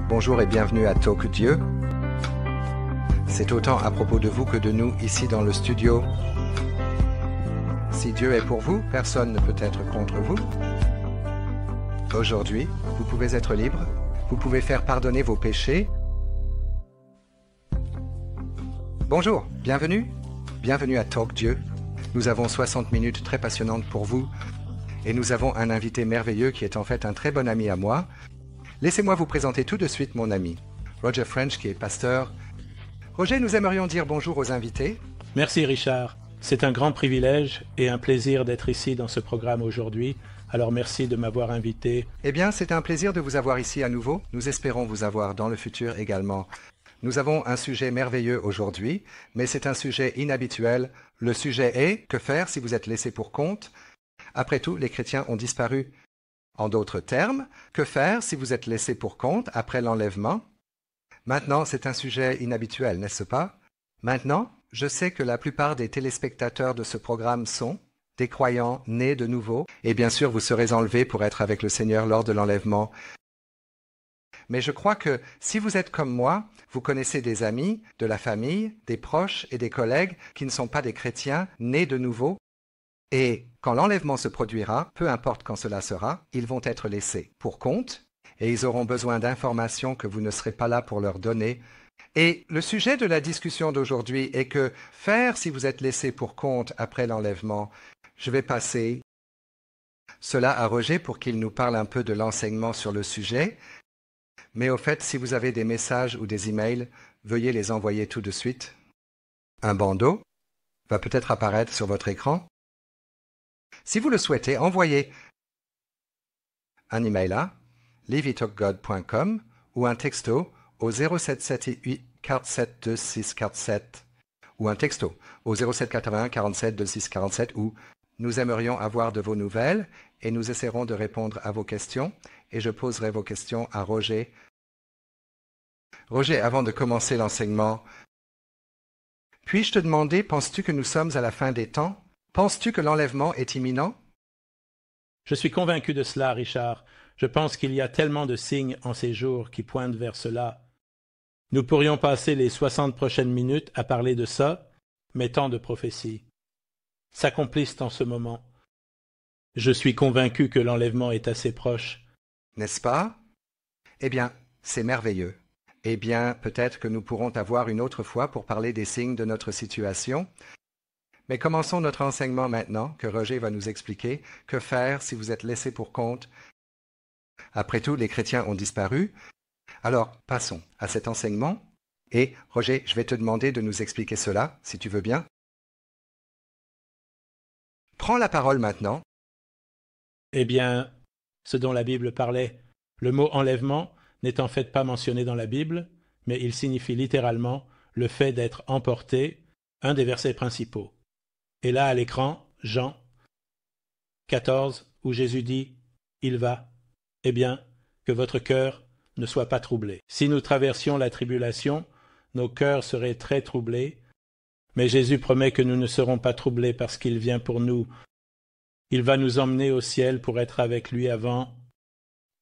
Bonjour et bienvenue à Talk Dieu. C'est autant à propos de vous que de nous ici dans le studio. Si Dieu est pour vous, personne ne peut être contre vous. Aujourd'hui, vous pouvez être libre, vous pouvez faire pardonner vos péchés. Bonjour, bienvenue à Talk Dieu. Nous avons 60 minutes très passionnantes pour vous et nous avons un invité merveilleux qui est en fait un très bon ami à moi. Laissez-moi vous présenter tout de suite mon ami, Roger French, qui est pasteur. Roger, nous aimerions dire bonjour aux invités. Merci Richard, c'est un grand privilège et un plaisir d'être ici dans ce programme aujourd'hui. Alors merci de m'avoir invité. Eh bien, c'est un plaisir de vous avoir ici à nouveau. Nous espérons vous avoir dans le futur également. Nous avons un sujet merveilleux aujourd'hui, mais c'est un sujet inhabituel. Le sujet est « Que faire si vous êtes laissé pour compte ?» Après tout, les chrétiens ont disparu. En d'autres termes, que faire si vous êtes laissé pour compte après l'enlèvement? Maintenant, c'est un sujet inhabituel, n'est-ce pas? Maintenant, je sais que la plupart des téléspectateurs de ce programme sont des croyants nés de nouveau, et bien sûr, vous serez enlevés pour être avec le Seigneur lors de l'enlèvement. Mais je crois que si vous êtes comme moi, vous connaissez des amis, de la famille, des proches et des collègues qui ne sont pas des chrétiens nés de nouveau, et quand l'enlèvement se produira, peu importe quand cela sera, ils vont être laissés pour compte et ils auront besoin d'informations que vous ne serez pas là pour leur donner. Et le sujet de la discussion d'aujourd'hui est que faire si vous êtes laissé pour compte après l'enlèvement. Je vais passer cela à Roger pour qu'il nous parle un peu de l'enseignement sur le sujet. Mais au fait, si vous avez des messages ou des emails, veuillez les envoyer tout de suite. Un bandeau va peut-être apparaître sur votre écran. Si vous le souhaitez, envoyez un email à levytalkgod.com ou un texto au 0778 47 26 47 ou un texto au 0781 47 26 47 où nous aimerions avoir de vos nouvelles et nous essaierons de répondre à vos questions et je poserai vos questions à Roger. Roger, avant de commencer l'enseignement, puis-je te demander, penses-tu que nous sommes à la fin des temps? Penses-tu que l'enlèvement est imminent? Je suis convaincu de cela, Richard. Je pense qu'il y a tellement de signes en ces jours qui pointent vers cela. Nous pourrions passer les 60 prochaines minutes à parler de ça, mais tant de prophéties s'accomplissent en ce moment. Je suis convaincu que l'enlèvement est assez proche. N'est-ce pas? Eh bien, c'est merveilleux. Eh bien, peut-être que nous pourrons avoir une autre fois pour parler des signes de notre situation. Mais commençons notre enseignement maintenant, que Roger va nous expliquer. Que faire si vous êtes laissé pour compte? Après tout, les chrétiens ont disparu. Alors, passons à cet enseignement. Et, Roger, je vais te demander de nous expliquer cela, si tu veux bien. Prends la parole maintenant. Eh bien, ce dont la Bible parlait, le mot enlèvement n'est en fait pas mentionné dans la Bible, mais il signifie littéralement le fait d'être emporté, un des versets principaux. Et là, à l'écran, Jean 14, où Jésus dit « Il va, eh bien, que votre cœur ne soit pas troublé. » Si nous traversions la tribulation, nos cœurs seraient très troublés, mais Jésus promet que nous ne serons pas troublés parce qu'il vient pour nous. Il va nous emmener au ciel pour être avec lui avant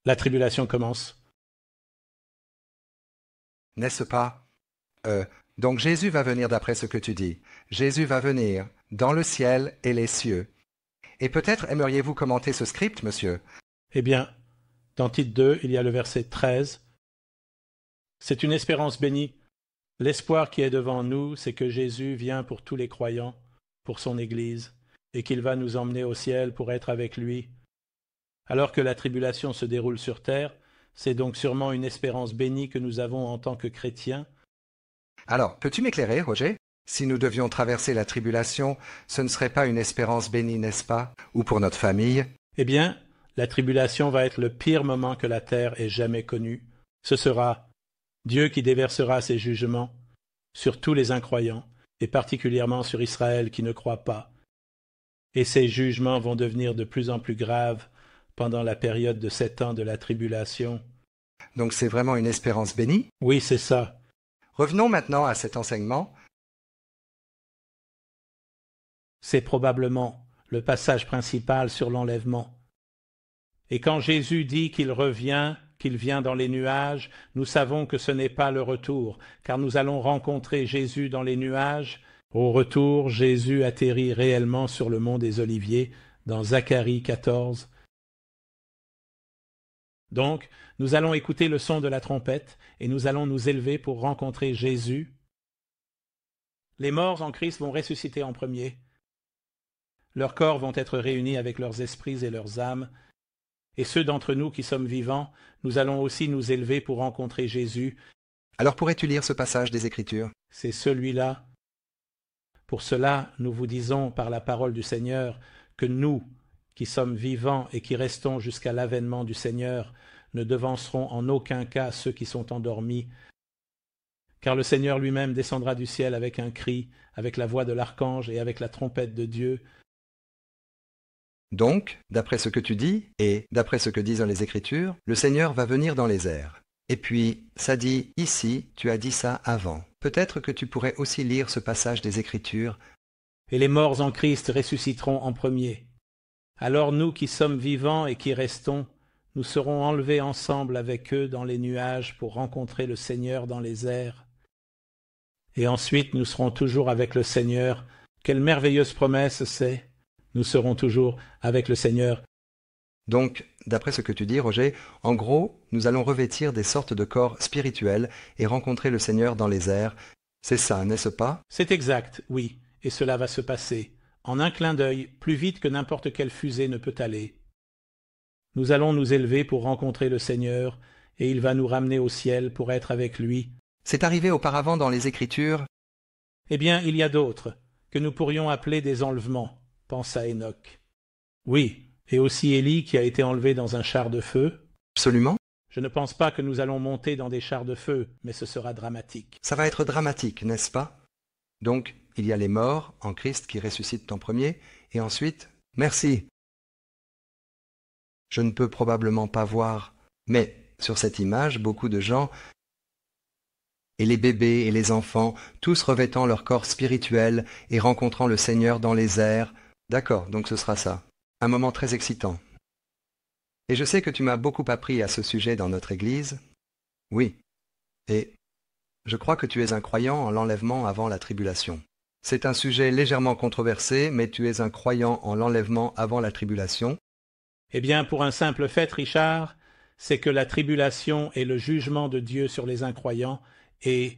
la tribulation commence. N'est-ce pas? Donc Jésus va venir d'après ce que tu dis. Jésus va venir dans le ciel et les cieux. Et peut-être aimeriez-vous commenter ce script, monsieur? Eh bien, dans Tite 2, il y a le verset 13. C'est une espérance bénie. L'espoir qui est devant nous, c'est que Jésus vient pour tous les croyants, pour son Église, et qu'il va nous emmener au ciel pour être avec lui. Alors que la tribulation se déroule sur terre, c'est donc sûrement une espérance bénie que nous avons en tant que chrétiens. Alors, peux-tu m'éclairer, Roger? Si nous devions traverser la tribulation, ce ne serait pas une espérance bénie, n'est-ce pas? Ou pour notre famille? Eh bien, la tribulation va être le pire moment que la terre ait jamais connu. Ce sera Dieu qui déversera ses jugements sur tous les incroyants, et particulièrement sur Israël qui ne croit pas. Et ces jugements vont devenir de plus en plus graves pendant la période de 7 ans de la tribulation. Donc c'est vraiment une espérance bénie? Oui, c'est ça. Revenons maintenant à cet enseignement. C'est probablement le passage principal sur l'enlèvement. Et quand Jésus dit qu'il revient qu'il vient dans les nuages, nous savons que ce n'est pas le retour, car nous allons rencontrer Jésus dans les nuages. Au retour, Jésus atterrit réellement sur le mont des Oliviers, dans Zacharie 14. Donc, nous allons écouter le son de la trompette, et nous allons nous élever pour rencontrer Jésus. Les morts en Christ vont ressusciter en premier. Leurs corps vont être réunis avec leurs esprits et leurs âmes, et ceux d'entre nous qui sommes vivants, nous allons aussi nous élever pour rencontrer Jésus. Alors pourrais-tu lire ce passage des Écritures? C'est celui-là. Pour cela, nous vous disons par la parole du Seigneur que nous, qui sommes vivants et qui restons jusqu'à l'avènement du Seigneur, ne devancerons en aucun cas ceux qui sont endormis, car le Seigneur lui-même descendra du ciel avec un cri, avec la voix de l'archange et avec la trompette de Dieu. Donc, d'après ce que tu dis, et d'après ce que disent les Écritures, le Seigneur va venir dans les airs. Et puis, ça dit ici, tu as dit ça avant. Peut-être que tu pourrais aussi lire ce passage des Écritures. Et les morts en Christ ressusciteront en premier. Alors nous qui sommes vivants et qui restons, nous serons enlevés ensemble avec eux dans les nuages pour rencontrer le Seigneur dans les airs. Et ensuite nous serons toujours avec le Seigneur. Quelle merveilleuse promesse c'est! Nous serons toujours avec le Seigneur. Donc, d'après ce que tu dis, Roger, en gros, nous allons revêtir des sortes de corps spirituels et rencontrer le Seigneur dans les airs. C'est ça, n'est-ce pas? C'est exact, oui, et cela va se passer, en un clin d'œil, plus vite que n'importe quelle fusée ne peut aller. Nous allons nous élever pour rencontrer le Seigneur, et il va nous ramener au ciel pour être avec lui. C'est arrivé auparavant dans les Écritures? Eh bien, il y a d'autres, que nous pourrions appeler des enlèvements, pensa Enoch. Oui, et aussi Élie qui a été enlevé dans un char de feu. Absolument. Je ne pense pas que nous allons monter dans des chars de feu, mais ce sera dramatique. Ça va être dramatique, n'est-ce pas? Donc, il y a les morts en Christ qui ressuscitent en premier, et ensuite, merci. Je ne peux probablement pas voir, mais sur cette image, beaucoup de gens, et les bébés et les enfants, tous revêtant leur corps spirituel et rencontrant le Seigneur dans les airs. D'accord, donc ce sera ça. Un moment très excitant. Et je sais que tu m'as beaucoup appris à ce sujet dans notre Église. Oui. Et je crois que tu es un croyant en l'enlèvement avant la tribulation. C'est un sujet légèrement controversé, mais tu es un croyant en l'enlèvement avant la tribulation. Eh bien, pour un simple fait, Richard, c'est que la tribulation est le jugement de Dieu sur les incroyants, et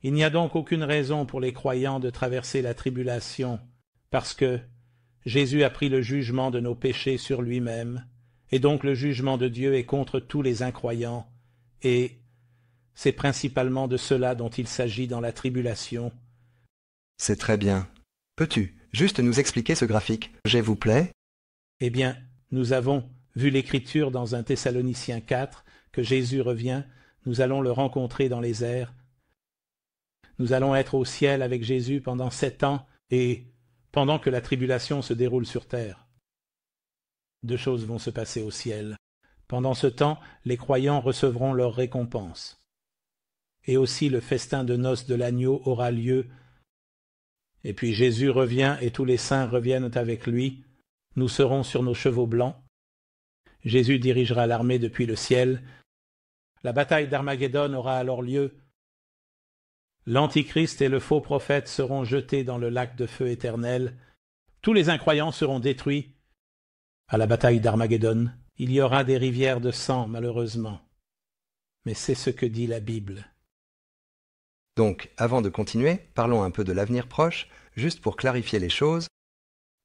il n'y a donc aucune raison pour les croyants de traverser la tribulation, parce que Jésus a pris le jugement de nos péchés sur lui-même, et donc le jugement de Dieu est contre tous les incroyants, et c'est principalement de cela dont il s'agit dans la tribulation. C'est très bien. Peux-tu juste nous expliquer ce graphique, je vous plaît? Eh bien, nous avons vu l'Écriture dans 1 Thessaloniciens 4, que Jésus revient, nous allons le rencontrer dans les airs. Nous allons être au ciel avec Jésus pendant 7 ans, et pendant que la tribulation se déroule sur terre. 2 choses vont se passer au ciel. Pendant ce temps, les croyants recevront leur récompense. Et aussi le festin de noces de l'agneau aura lieu. Et puis Jésus revient et tous les saints reviennent avec lui. Nous serons sur nos chevaux blancs. Jésus dirigera l'armée depuis le ciel. La bataille d'Armageddon aura alors lieu. L'Antichrist et le faux prophète seront jetés dans le lac de feu éternel. Tous les incroyants seront détruits. À la bataille d'Armageddon, il y aura des rivières de sang, malheureusement. Mais c'est ce que dit la Bible. Donc, avant de continuer, parlons un peu de l'avenir proche, juste pour clarifier les choses.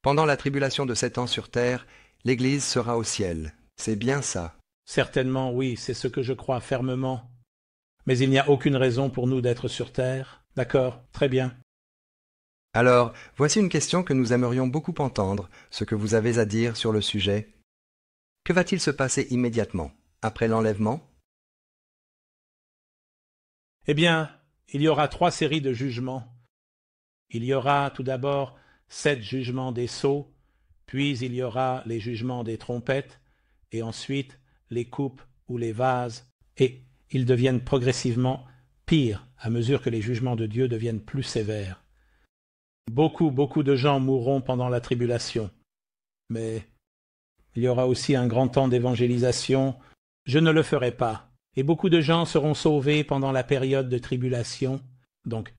Pendant la tribulation de 7 ans sur terre, l'Église sera au ciel. C'est bien ça. Certainement, oui, c'est ce que je crois fermement. Mais il n'y a aucune raison pour nous d'être sur terre. D'accord, très bien. Alors, voici une question que nous aimerions beaucoup entendre, ce que vous avez à dire sur le sujet. Que va-t-il se passer immédiatement, après l'enlèvement? Eh bien, il y aura 3 séries de jugements. Il y aura tout d'abord 7 jugements des sceaux, puis il y aura les jugements des trompettes, et ensuite les coupes ou les vases, et ils deviennent progressivement pires à mesure que les jugements de Dieu deviennent plus sévères. Beaucoup de gens mourront pendant la tribulation, mais il y aura aussi un grand temps d'évangélisation Je ne le ferai pas. Et beaucoup de gens seront sauvés pendant la période de tribulation. Donc,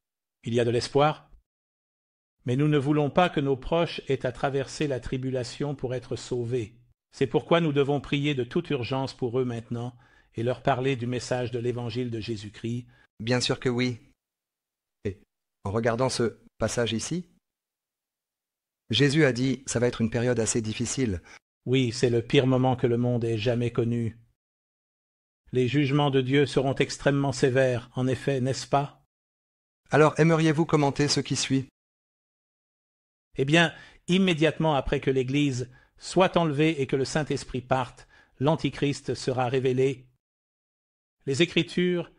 il y a de l'espoir. Mais nous ne voulons pas que nos proches aient à traverser la tribulation pour être sauvés. C'est pourquoi nous devons prier de toute urgence pour eux maintenant et leur parler du message de l'évangile de Jésus-Christ. Bien sûr que oui. Et en regardant ce passage ici, Jésus a dit, ça va être une période assez difficile. Oui, c'est le pire moment que le monde ait jamais connu. Les jugements de Dieu seront extrêmement sévères, en effet, n'est-ce pas? Alors, aimeriez-vous commenter ce qui suit? Eh bien, immédiatement après que l'Église soit enlevée et que le Saint-Esprit parte, l'Antichrist sera révélé. Les Écritures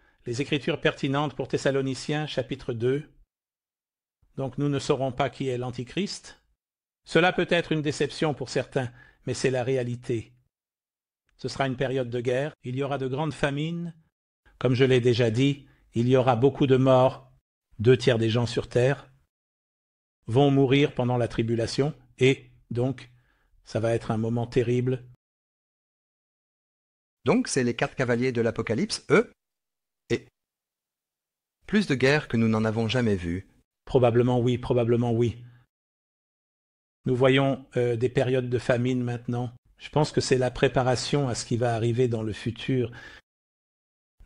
pertinentes pour Thessaloniciens, chapitre 2. Donc nous ne saurons pas qui est l'Antichrist. Cela peut être une déception pour certains, mais c'est la réalité. Ce sera une période de guerre, il y aura de grandes famines. Comme je l'ai déjà dit, il y aura beaucoup de morts. 2/3 des gens sur terre vont mourir pendant la tribulation, et donc, ça va être un moment terrible. Donc, c'est les 4 cavaliers de l'Apocalypse, eux, et plus de guerres que nous n'en avons jamais vues. Probablement oui, probablement oui. Nous voyons des périodes de famine maintenant. Je pense que c'est la préparation à ce qui va arriver dans le futur.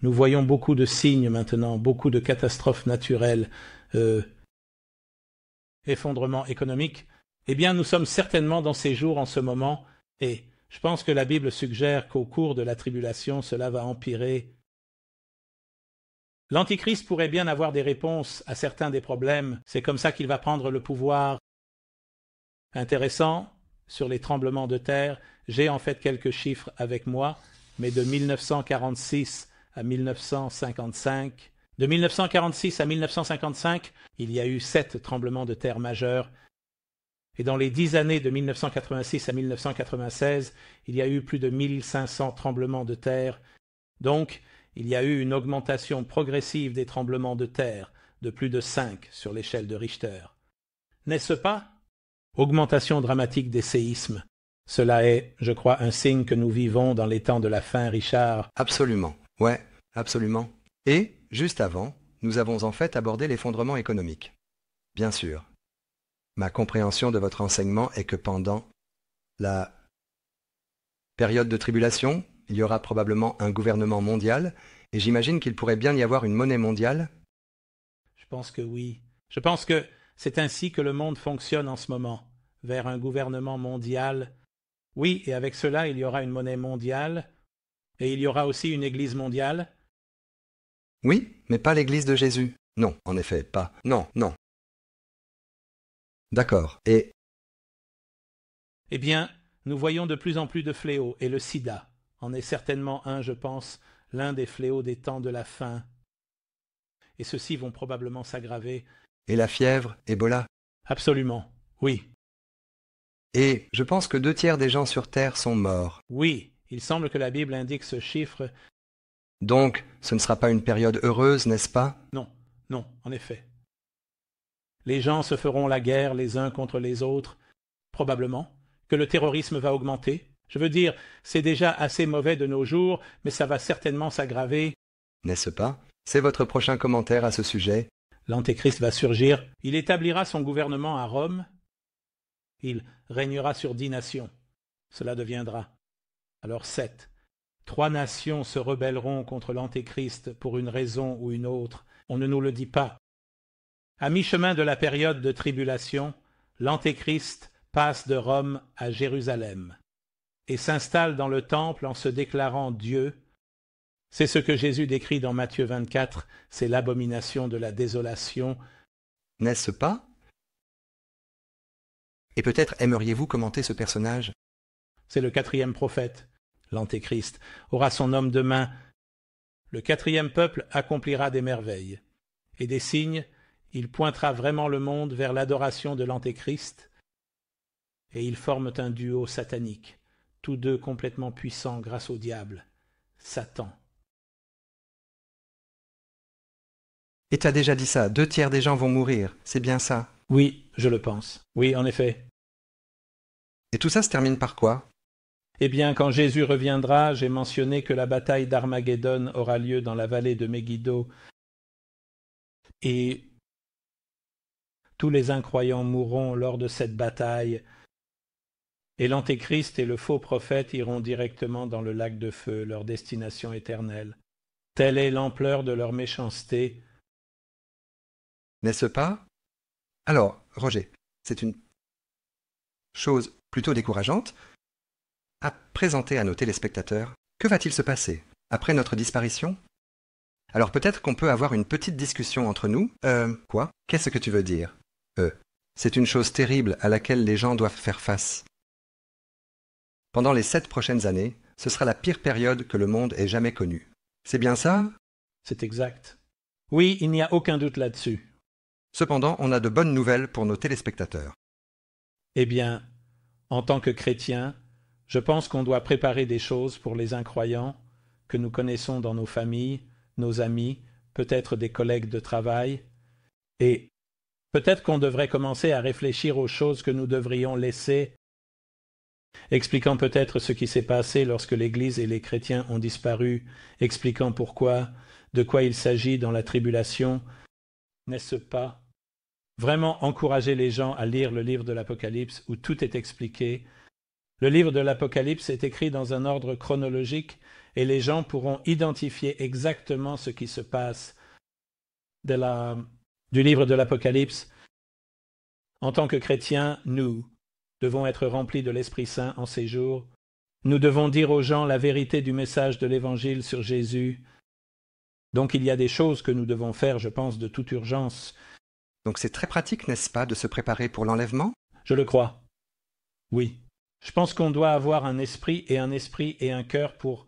Nous voyons beaucoup de signes maintenant, beaucoup de catastrophes naturelles, effondrement économique. Eh bien, nous sommes certainement dans ces jours en ce moment, et je pense que la Bible suggère qu'au cours de la tribulation, cela va empirer. L'Antichrist pourrait bien avoir des réponses à certains des problèmes. C'est comme ça qu'il va prendre le pouvoir. Intéressant, sur les tremblements de terre, j'ai en fait quelques chiffres avec moi, mais de 1946 à 1955. De 1946 à 1955, il y a eu 7 tremblements de terre majeurs. Et dans les 10 années de 1986 à 1996, il y a eu plus de 1500 tremblements de terre. Donc, il y a eu une augmentation progressive des tremblements de terre de plus de 5 sur l'échelle de Richter. N'est-ce pas? Augmentation dramatique des séismes. Cela est, je crois, un signe que nous vivons dans les temps de la fin, Richard. Absolument, ouais, absolument. Et, juste avant, nous avons en fait abordé l'effondrement économique. Bien sûr. Ma compréhension de votre enseignement est que pendant la période de tribulation, il y aura probablement un gouvernement mondial, et j'imagine qu'il pourrait bien y avoir une monnaie mondiale. Je pense que oui. Je pense que c'est ainsi que le monde fonctionne en ce moment, vers un gouvernement mondial. Oui, et avec cela, il y aura une monnaie mondiale, et il y aura aussi une église mondiale. Oui, mais pas l'église de Jésus. Non, en effet, pas. Non, non. D'accord, et... Eh bien, nous voyons de plus en plus de fléaux, et le sida en est certainement un, je pense, l'un des fléaux des temps de la fin. Et ceux-ci vont probablement s'aggraver. Et la fièvre, Ebola? Absolument, oui. Et je pense que 2/3 des gens sur Terre sont morts. Oui, il semble que la Bible indique ce chiffre. Donc, ce ne sera pas une période heureuse, n'est-ce pas? Non, non, en effet. Les gens se feront la guerre les uns contre les autres, probablement, que le terrorisme va augmenter. Je veux dire, c'est déjà assez mauvais de nos jours, mais ça va certainement s'aggraver. N'est-ce pas? C'est votre prochain commentaire à ce sujet. L'Antéchrist va surgir. Il établira son gouvernement à Rome. Il régnera sur 10 nations. Cela deviendra alors 7. 3 nations se rebelleront contre l'Antéchrist pour une raison ou une autre. On ne nous le dit pas. À mi-chemin de la période de tribulation, l'Antéchrist passe de Rome à Jérusalem et s'installe dans le temple en se déclarant Dieu. C'est ce que Jésus décrit dans Matthieu 24, c'est l'abomination de la désolation. N'est-ce pas? Et peut-être aimeriez-vous commenter ce personnage? C'est le 4e prophète. L'Antéchrist aura son homme de main. Le 4e peuple accomplira des merveilles et des signes. Il pointera vraiment le monde vers l'adoration de l'Antéchrist. Et ils forment un duo satanique, tous deux complètement puissants grâce au diable, Satan. Et t'as déjà dit ça, 2/3 des gens vont mourir, c'est bien ça? Oui, je le pense. Oui, en effet. Et tout ça se termine par quoi? Eh bien, quand Jésus reviendra, j'ai mentionné que la bataille d'Armageddon aura lieu dans la vallée de Megiddo et tous les incroyants mourront lors de cette bataille et l'Antéchrist et le faux prophète iront directement dans le lac de feu, leur destination éternelle. Telle est l'ampleur de leur méchanceté. N'est-ce pas? Alors, Roger, c'est une chose plutôt décourageante à présenter à nos téléspectateurs. Que va-t-il se passer après notre disparition? Alors peut-être qu'on peut avoir une petite discussion entre nous. Quoi? Qu'est-ce que tu veux dire? C'est une chose terrible à laquelle les gens doivent faire face. Pendant les 7 prochaines années, ce sera la pire période que le monde ait jamais connue. C'est bien ça? C'est exact. Oui, il n'y a aucun doute là-dessus. Cependant, on a de bonnes nouvelles pour nos téléspectateurs. Eh bien, en tant que chrétiens, je pense qu'on doit préparer des choses pour les incroyants que nous connaissons dans nos familles, nos amis, peut-être des collègues de travail, et peut-être qu'on devrait commencer à réfléchir aux choses que nous devrions laisser, expliquant peut-être ce qui s'est passé lorsque l'Église et les chrétiens ont disparu, expliquant pourquoi, de quoi il s'agit dans la tribulation, n'est-ce pas? Vraiment encourager les gens à lire le livre de l'Apocalypse où tout est expliqué. Le livre de l'Apocalypse est écrit dans un ordre chronologique et les gens pourront identifier exactement ce qui se passe du livre de l'Apocalypse. En tant que chrétiens, nous devons être remplis de l'Esprit Saint en ces jours. Nous devons dire aux gens la vérité du message de l'Évangile sur Jésus. Donc il y a des choses que nous devons faire, je pense, de toute urgence. Donc c'est très pratique, n'est-ce pas, de se préparer pour l'enlèvement? Je le crois. Oui. Je pense qu'on doit avoir un esprit et un cœur pour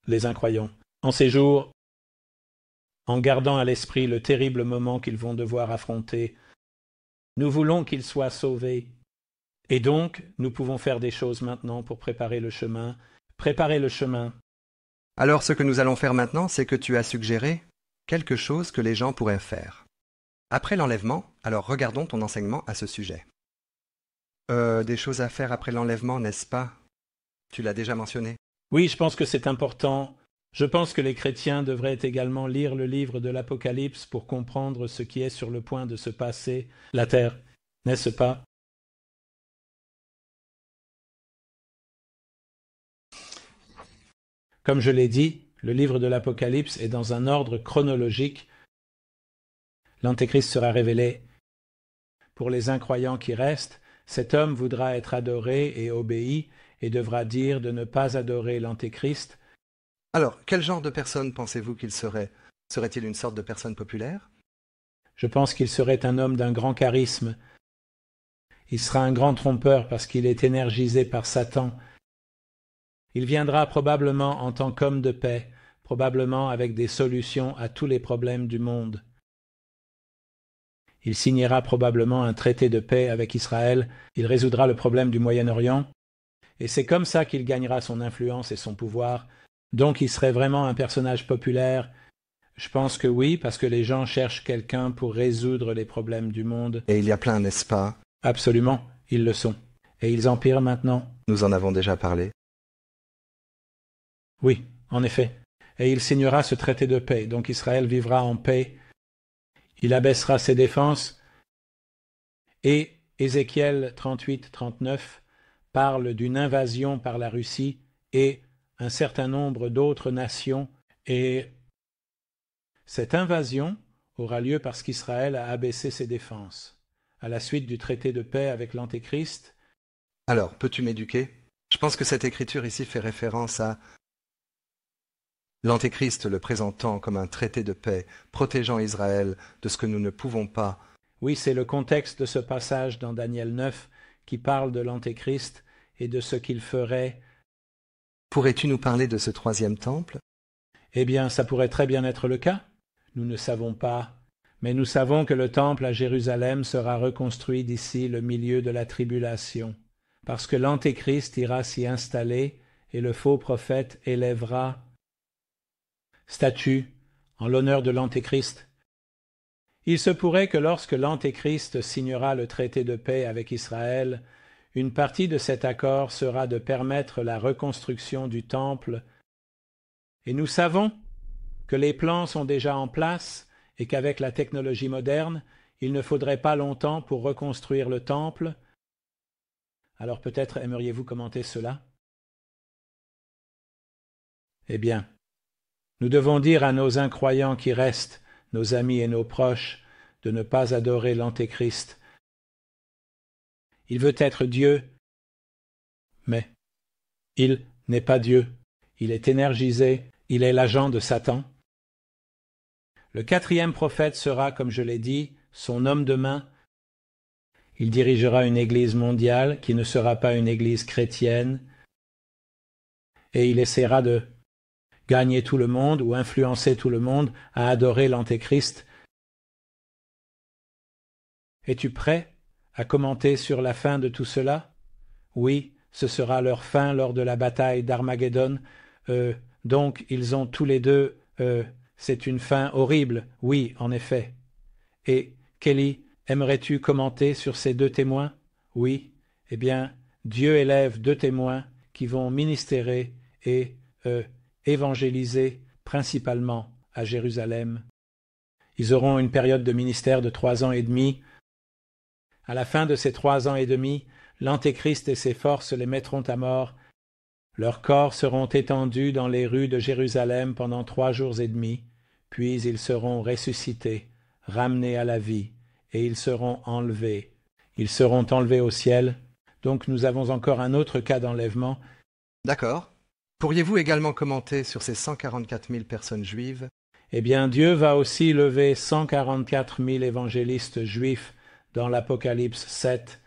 les incroyants. En ces jours, en gardant à l'esprit le terrible moment qu'ils vont devoir affronter, nous voulons qu'ils soient sauvés. Et donc, nous pouvons faire des choses maintenant pour préparer le chemin. Préparer le chemin. Alors ce que nous allons faire maintenant, c'est que tu as suggéré quelque chose que les gens pourraient faire. Après l'enlèvement, alors regardons ton enseignement à ce sujet. Des choses à faire après l'enlèvement, n'est-ce pas? Tu l'as déjà mentionné. Oui, je pense que c'est important. Je pense que les chrétiens devraient également lire le livre de l'Apocalypse pour comprendre ce qui est sur le point de se passer, la terre, n'est-ce pas? Comme je l'ai dit, le livre de l'Apocalypse est dans un ordre chronologique. L'Antéchrist sera révélé. Pour les incroyants qui restent, cet homme voudra être adoré et obéi et devra dire de ne pas adorer l'Antéchrist. Alors, quel genre de personne pensez-vous qu'il serait? Serait-il une sorte de personne populaire? Je pense qu'il serait un homme d'un grand charisme. Il sera un grand trompeur parce qu'il est énergisé par Satan. Il viendra probablement en tant qu'homme de paix, probablement avec des solutions à tous les problèmes du monde. Il signera probablement un traité de paix avec Israël, il résoudra le problème du Moyen-Orient, et c'est comme ça qu'il gagnera son influence et son pouvoir. Donc il serait vraiment un personnage populaire. Je pense que oui, parce que les gens cherchent quelqu'un pour résoudre les problèmes du monde. Et il y a plein, n'est-ce pas? Absolument, ils le sont. Et ils empirent maintenant. Nous en avons déjà parlé. Oui, en effet. Et il signera ce traité de paix, donc Israël vivra en paix. Il abaissera ses défenses. Et Ézéchiel 38-39 parle d'une invasion par la Russie et un certain nombre d'autres nations. Et cette invasion aura lieu parce qu'Israël a abaissé ses défenses. À la suite du traité de paix avec l'Antéchrist. Alors, peux-tu m'éduquer? Je pense que cette écriture ici fait référence à l'Antéchrist le présentant comme un traité de paix, protégeant Israël de ce que nous ne pouvons pas. Oui, c'est le contexte de ce passage dans Daniel 9 qui parle de l'Antéchrist et de ce qu'il ferait. Pourrais-tu nous parler de ce troisième temple? Eh bien, ça pourrait très bien être le cas. Nous ne savons pas. Mais nous savons que le temple à Jérusalem sera reconstruit d'ici le milieu de la tribulation, parce que l'Antéchrist ira s'y installer et le faux prophète élèvera statue en l'honneur de l'Antéchrist. Il se pourrait que lorsque l'Antéchrist signera le traité de paix avec Israël, une partie de cet accord sera de permettre la reconstruction du temple, et nous savons que les plans sont déjà en place et qu'avec la technologie moderne, il ne faudrait pas longtemps pour reconstruire le temple. Alors peut-être aimeriez-vous commenter cela? Eh bien, nous devons dire à nos incroyants qui restent, nos amis et nos proches, de ne pas adorer l'Antéchrist. Il veut être Dieu, mais il n'est pas Dieu. Il est énergisé, il est l'agent de Satan. Le 4e prophète sera, comme je l'ai dit, son homme de main. Il dirigera une église mondiale qui ne sera pas une église chrétienne, et il essaiera de gagner tout le monde ou influencer tout le monde à adorer l'Antéchrist. Es-tu prêt à commenter sur la fin de tout cela? Oui, ce sera leur fin lors de la bataille d'Armageddon. Donc ils ont tous les deux... c'est une fin horrible, oui, en effet. Et, Kelly, aimerais-tu commenter sur ces 2 témoins? Oui. Eh bien, Dieu élève 2 témoins qui vont ministérer et évangéliser principalement à Jérusalem. Ils auront une période de ministère de 3 ans et demi. À la fin de ces 3 ans et demi, l'Antéchrist et ses forces les mettront à mort. Leurs corps seront étendus dans les rues de Jérusalem pendant 3 jours et demi, puis ils seront ressuscités, ramenés à la vie, et ils seront enlevés. Ils seront enlevés au ciel. Donc nous avons encore un autre cas d'enlèvement. D'accord. Pourriez-vous également commenter sur ces 144 000 personnes juives? Eh bien, Dieu va aussi lever 144 000 évangélistes juifs dans l'Apocalypse 7.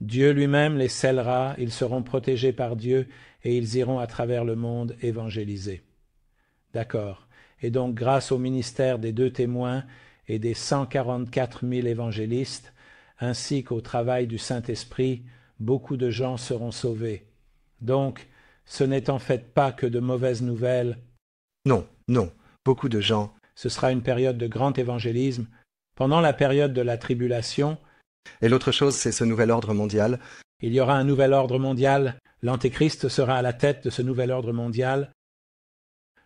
Dieu lui-même les scellera, ils seront protégés par Dieu et ils iront à travers le monde évangéliser. D'accord. Et donc, grâce au ministère des 2 témoins et des 144 000 évangélistes, ainsi qu'au travail du Saint-Esprit, beaucoup de gens seront sauvés. Donc, ce n'est en fait pas que de mauvaises nouvelles. Non, non, beaucoup de gens. Ce sera une période de grand évangélisme. Pendant la période de la tribulation, et l'autre chose, c'est ce nouvel ordre mondial. Il y aura un nouvel ordre mondial. L'Antéchrist sera à la tête de ce nouvel ordre mondial.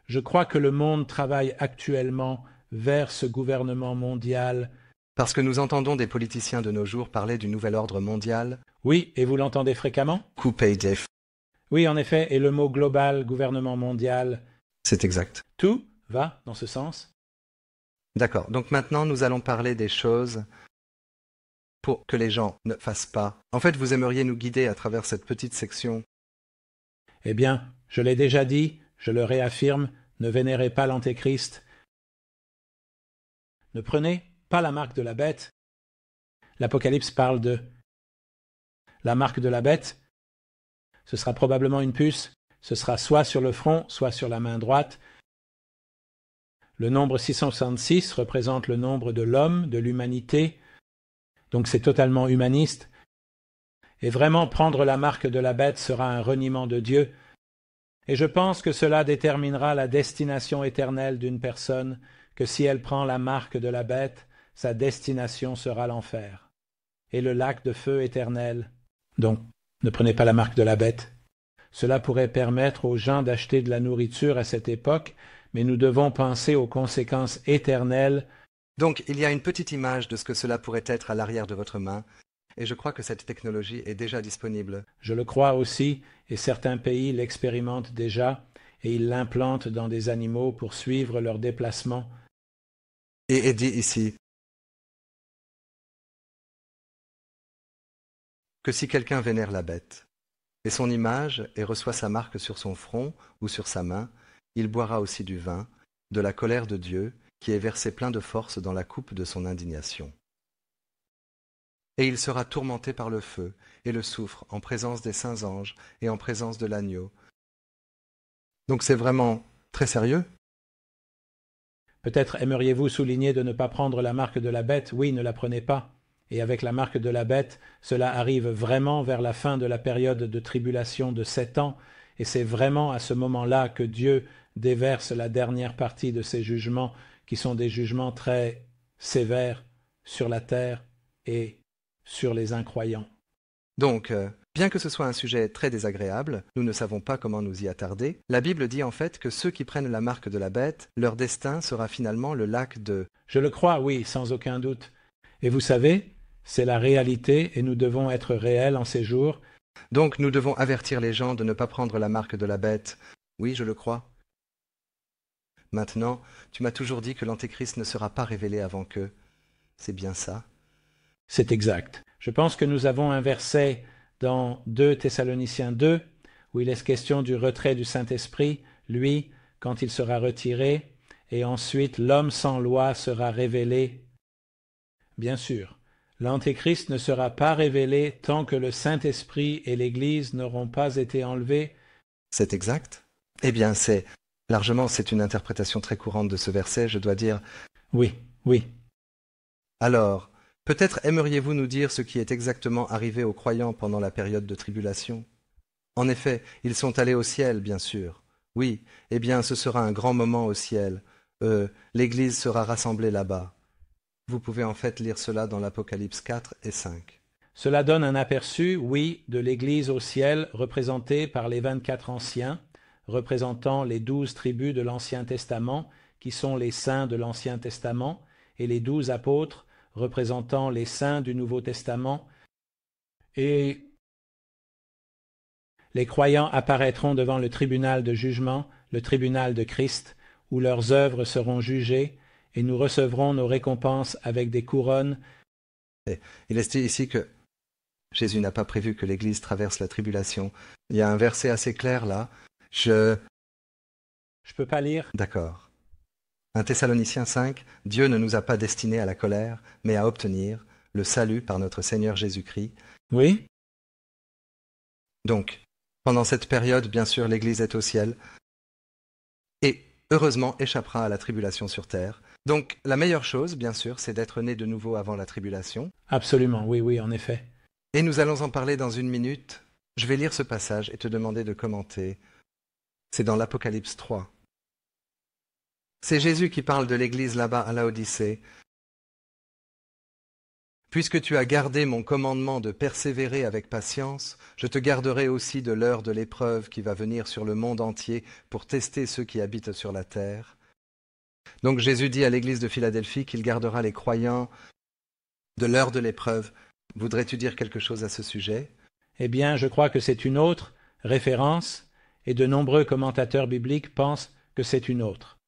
Je crois que le monde travaille actuellement vers ce gouvernement mondial. Parce que nous entendons des politiciens de nos jours parler du nouvel ordre mondial. Oui, et vous l'entendez fréquemment? Coupé def. Oui, en effet, et le mot global, gouvernement mondial. C'est exact. Tout va dans ce sens. D'accord. Donc maintenant, nous allons parler des choses pour que les gens ne fassent pas. En fait, vous aimeriez nous guider à travers cette petite section. Eh bien, je l'ai déjà dit, je le réaffirme, ne vénérez pas l'Antéchrist. Ne prenez pas la marque de la bête. L'Apocalypse parle de la marque de la bête. Ce sera probablement une puce. Ce sera soit sur le front, soit sur la main droite. Le nombre 666 représente le nombre de l'homme, de l'humanité. Donc c'est totalement humaniste. Et vraiment prendre la marque de la bête sera un reniement de Dieu. Et je pense que cela déterminera la destination éternelle d'une personne, que si elle prend la marque de la bête, sa destination sera l'enfer. Et le lac de feu éternel. Donc, ne prenez pas la marque de la bête. Cela pourrait permettre aux gens d'acheter de la nourriture à cette époque, mais nous devons penser aux conséquences éternelles. Donc, il y a une petite image de ce que cela pourrait être à l'arrière de votre main, et je crois que cette technologie est déjà disponible. Je le crois aussi, et certains pays l'expérimentent déjà, et ils l'implantent dans des animaux pour suivre leur déplacement. Et est dit ici que si quelqu'un vénère la bête, et son image, et reçoit sa marque sur son front ou sur sa main, il boira aussi du vin, de la colère de Dieu, qui est versé plein de force dans la coupe de son indignation. Et il sera tourmenté par le feu et le soufre en présence des saints anges et en présence de l'agneau. Donc c'est vraiment très sérieux. Peut-être aimeriez-vous souligner de ne pas prendre la marque de la bête. Oui, ne la prenez pas. Et avec la marque de la bête, cela arrive vraiment vers la fin de la période de tribulation de 7 ans, et c'est vraiment à ce moment-là que Dieu déverse la dernière partie de ses jugements, qui sont des jugements très sévères sur la terre et sur les incroyants. Donc, bien que ce soit un sujet très désagréable, nous ne savons pas comment nous y attarder, la Bible dit en fait que ceux qui prennent la marque de la bête, leur destin sera finalement le lac de... Je le crois, oui, sans aucun doute. Et vous savez, c'est la réalité et nous devons être réels en ces jours. Donc nous devons avertir les gens de ne pas prendre la marque de la bête. Oui, je le crois. Maintenant, tu m'as toujours dit que l'Antéchrist ne sera pas révélé avant qu'eux. C'est bien ça? C'est exact. Je pense que nous avons un verset dans 2 Thessaloniciens 2 où il est question du retrait du Saint-Esprit, lui, quand il sera retiré, et ensuite l'homme sans loi sera révélé. Bien sûr, l'Antéchrist ne sera pas révélé tant que le Saint-Esprit et l'Église n'auront pas été enlevés. C'est exact? Eh bien, c'est une interprétation très courante de ce verset, je dois dire. Oui, oui. Alors, peut-être aimeriez-vous nous dire ce qui est exactement arrivé aux croyants pendant la période de tribulation? En effet, ils sont allés au ciel, bien sûr. Oui, eh bien, ce sera un grand moment au ciel. L'Église sera rassemblée là-bas. Vous pouvez en fait lire cela dans l'Apocalypse 4 et 5. Cela donne un aperçu, oui, de l'Église au ciel, représentée par les 24 anciens, représentant les 12 tribus de l'Ancien Testament, qui sont les saints de l'Ancien Testament, et les 12 apôtres, représentant les saints du Nouveau Testament, et les croyants apparaîtront devant le tribunal de jugement, le tribunal de Christ, où leurs œuvres seront jugées, et nous recevrons nos récompenses avec des couronnes. Il est dit ici que Jésus n'a pas prévu que l'Église traverse la tribulation. Il y a un verset assez clair là. Je peux pas lire. D'accord. 1 Thessaloniciens 5, Dieu ne nous a pas destinés à la colère, mais à obtenir le salut par notre Seigneur Jésus-Christ. Oui. Donc, pendant cette période, bien sûr, l'Église est au ciel et, heureusement, échappera à la tribulation sur terre. Donc, la meilleure chose, bien sûr, c'est d'être né de nouveau avant la tribulation. Absolument, oui, oui, en effet. Et nous allons en parler dans une minute. Je vais lire ce passage et te demander de commenter. C'est dans l'Apocalypse 3. C'est Jésus qui parle de l'Église là-bas à Laodicée. Puisque tu as gardé mon commandement de persévérer avec patience, je te garderai aussi de l'heure de l'épreuve qui va venir sur le monde entier pour tester ceux qui habitent sur la terre. Donc Jésus dit à l'Église de Philadelphie qu'il gardera les croyants de l'heure de l'épreuve. Voudrais-tu dire quelque chose à ce sujet? Eh bien, je crois que c'est une autre référence, et de nombreux commentateurs bibliques pensent que c'est une autre.